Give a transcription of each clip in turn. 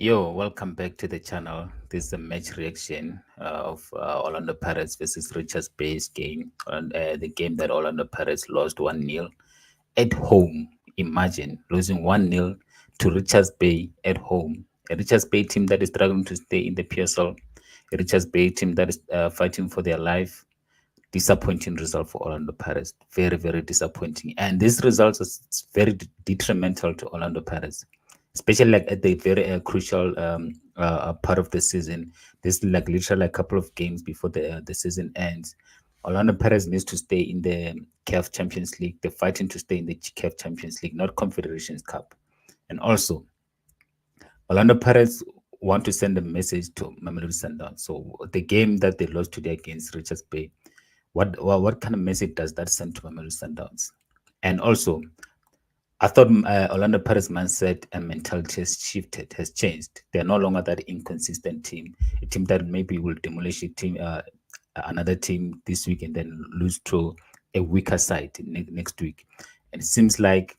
Yo, welcome back to the channel. This is a match reaction of Orlando Pirates versus Richards Bay's game. And, the game that Orlando Pirates lost 1-0 at home. Imagine losing 1-0 to Richards Bay at home. A Richards Bay team that is struggling to stay in the PSL. A Richards Bay team that is fighting for their life. Disappointing result for Orlando Pirates. Very, very disappointing. And this result is very detrimental to Orlando Pirates, especially like at the very crucial part of the season. This like literally a couple of games before the season ends. Orlando Pirates needs to stay in the CAF Champions League. They're fighting to stay in the CAF Champions League, not Confederations Cup. And also, Orlando Pirates want to send a message to Mamelodi Sundowns. So the game that they lost today against Richards Bay, what kind of message does that send to Mamelodi Sundowns? And also, I thought Orlando Pirates' mindset and mentality has shifted, has changed. They're no longer that inconsistent team, a team that maybe will demolish a team, another team this week and then lose to a weaker side next week. And it seems like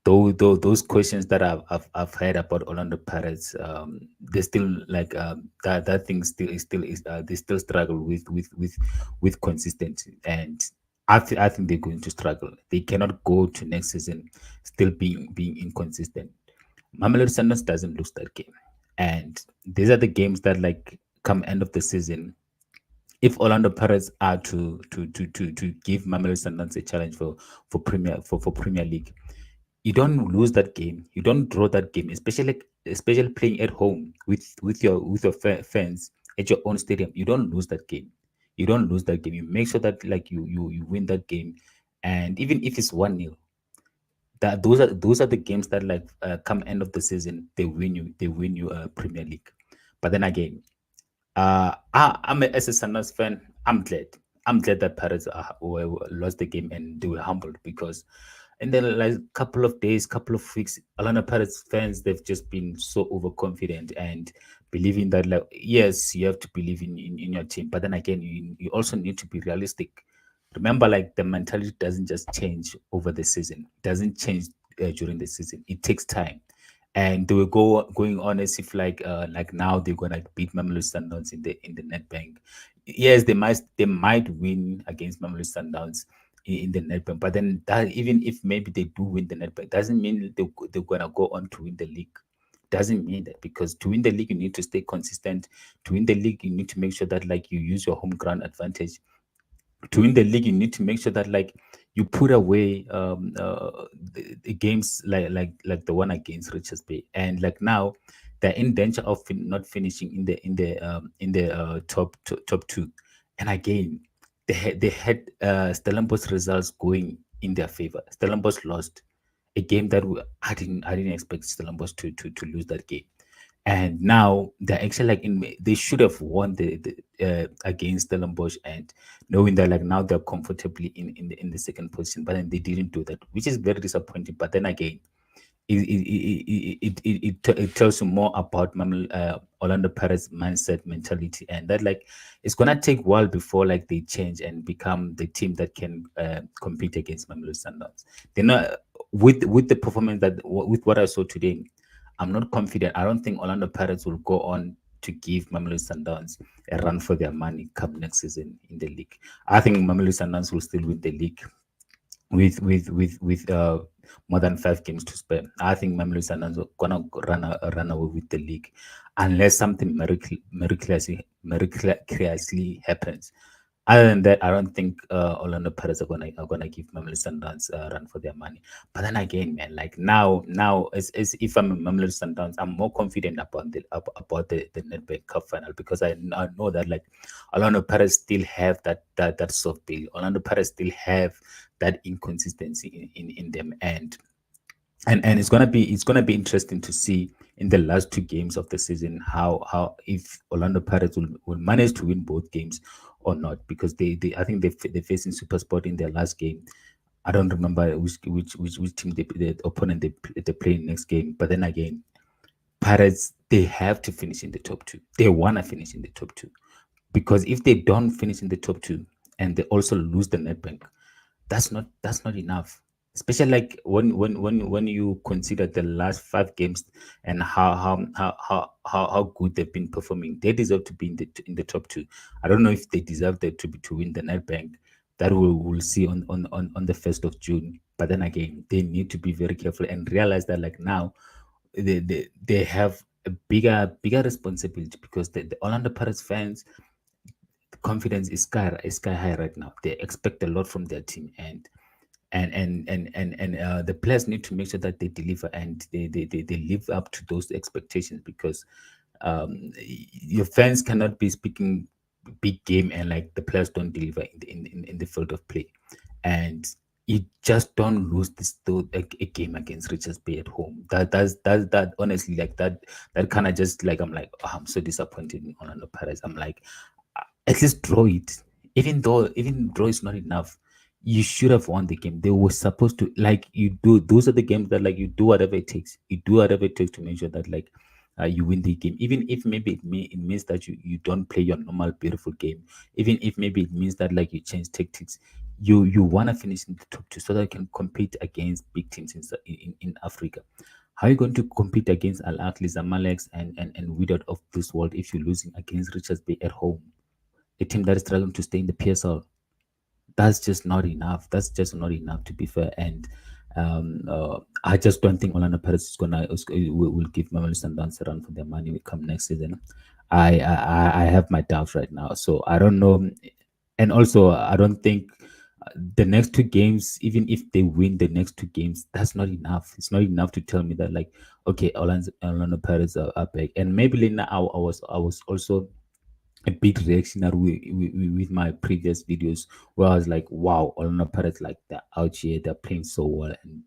though those questions that I've heard about Orlando Pirates, they still like that thing still is they still struggle with consistency, and I think they're going to struggle. They cannot go to next season still being inconsistent. Mamelodi Sundowns doesn't lose that game, and these are the games that like come end of the season. If Orlando Pirates are to give Mamelodi Sundowns a challenge for Premier League, you don't lose that game. You don't draw that game, especially playing at home with your fans at your own stadium. You don't lose that game. You don't lose that game. You make sure that like you win that game, and even if it's 1-0, that those are the games that like come end of the season they win you Premier League. But then again, as a Sundowns fan, I'm glad that Pirates lost the game and they were humbled, because in the like couple of days, couple of weeks, Orlando Pirates fans, they've just been so overconfident and believing that like yes, you have to believe in your team, but then again, you also need to be realistic. Remember, like the mentality doesn't just change over the season, it doesn't change during the season. It takes time, and they were going on as if like now they're gonna beat Mamelodi Sundowns in the NetBank. Yes, they might win against Mamelodi Sundowns in the NetBank, but then that, even if maybe they do win the NetBank, doesn't mean they're gonna go on to win the league. Doesn't mean that, because to win the league you need to stay consistent. To win the league you need to make sure that like you use your home ground advantage. To win the league, you need to make sure that like you put away the games like the one against Richards Bay, and like now they're in danger of not finishing in the top two. And again, they had Stellenbosch results going in their favor. Stellenbosch lost a game that I didn't expect Stellenbosch to lose that game, and now they're actually like they should have won the against Stellenbosch, and knowing that like now they're comfortably in the second position, but then they didn't do that, which is very disappointing. But then again, it tells you more about Orlando Pirates mindset mentality, and that like it's gonna take a while before like they change and become the team that can compete against Mamelodi Sundowns. They're not with the performance that with what I saw today. I'm not confident. I don't think Orlando Pirates will go on to give Mamelodi Sundowns a run for their money come next season in the league. I think Mamelodi Sundowns will still win the league with more than 5 games to spare. I think Mamelodi Sundowns are gonna run away with the league unless something miraculously happens. Other than that, I don't think Orlando Pirates are gonna give Mamelodi Sundowns a run for their money. But then again, man, like now as if I'm a Mamelodi Sundowns, I'm more confident about the Nedbank Cup final, because I know that like Orlando Pirates still have that soft bill. Orlando Pirates still have that inconsistency in them, and it's gonna be interesting to see in the last 2 games of the season how if Orlando Pirates will manage to win both games or not, because they I think they're facing SuperSport in their last game. I don't remember which team the opponent they play in next game, but then again, Pirates, they have to finish in the top two. They wanna finish in the top two, because if they don't finish in the top two and they also lose the net bank, that's not enough. especially like when you consider the last 5 games and how good they've been performing. They deserve to be in the top two. I don't know if they deserve to win the Nedbank. That we'll see on the 1st of June. But then again, they need to be very careful and realize that like now they have a bigger responsibility, because the Orlando Pirates fans, confidence is sky high right now. They expect a lot from their team, and the players need to make sure that they deliver and they live up to those expectations, because your fans cannot be speaking big game and like the players don't deliver in the field of play. And you just don't lose a game against Richards Bay at home. That honestly, like that kind of just like, I'm like, oh, I'm so disappointed in Orlando Pirates. I'm like, at least draw it. Even draw is not enough. You should have won the game. They were supposed to, like, you do. Those are the games that like you do whatever it takes. You do whatever it takes to make sure that like you win the game. Even if maybe it means that you don't play your normal beautiful game. Even if maybe it means that like you change tactics. You want to finish in the top two so that you can compete against big teams in Africa. How are you going to compete against Al Ahly, Zamalek, and Wydad of this world if you're losing against Richards Bay at home, a team that is struggling to stay in the PSL? That's just not enough. That's just not enough, to be fair. And I just don't think Orlando Pirates will give Mamelodi Sundowns a run for their money when come next season. I have my doubts right now, so I don't know. And also, I don't think the next 2 games, even if they win the next 2 games, that's not enough. It's not enough to tell me that like, okay, Orlando Pirates are back. And maybe Lena, I was also a big reactionary with my previous videos, where I was like, wow, Orlando Pirates, like, they're out here, they're playing so well and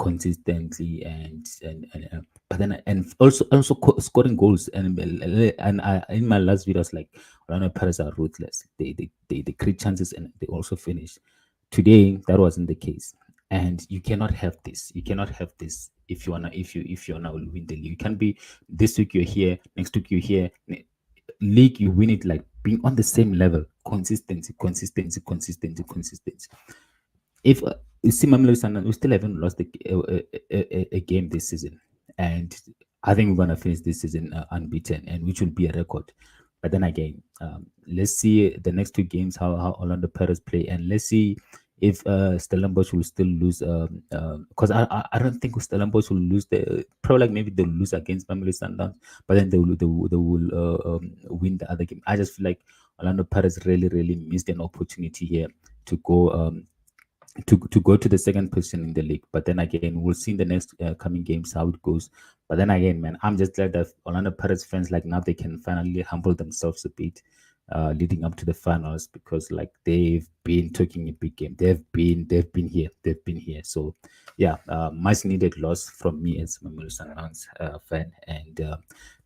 consistently, and but then, and also scoring goals, and I, in my last videos, like, Orlando Pirates are ruthless. They create chances and they also finish. Today that wasn't the case, and you cannot have this. You cannot have this if you wanna if you wanna win the league. You can be, this week you're here, next week you're here. League, you win it like being on the same level. Consistency. If you see Mamelodi Sundowns, we still haven't lost a game this season, and I think we're gonna finish this season unbeaten, and which will be a record. But then again, let's see the next 2 games, how Orlando Pirates play, and let's see if Stellenbosch will still lose. Because I don't think Stellenbosch will lose. The probably, like, maybe they'll lose against Mamelodi Sundowns, but then they will win the other game. I just feel like Orlando Pirates really missed an opportunity here to go to go to the second position in the league. But then again, we'll see in the next coming games how it goes. But then again, man, I'm just glad that Orlando Pirates fans, like, now they can finally humble themselves a bit, leading up to the finals, because like they've been taking a big game. They've been here. So yeah, much needed loss from me as a Mamelodi Sundowns fan. And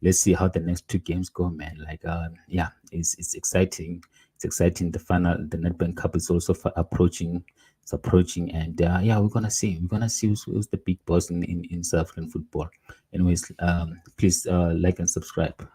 let's see how the next 2 games go, man. Like, yeah, it's exciting. It's exciting. The final, the Nedbank Cup is also approaching. It's approaching, and yeah, we're gonna see who's the big boss in South African football. Anyways, please like and subscribe.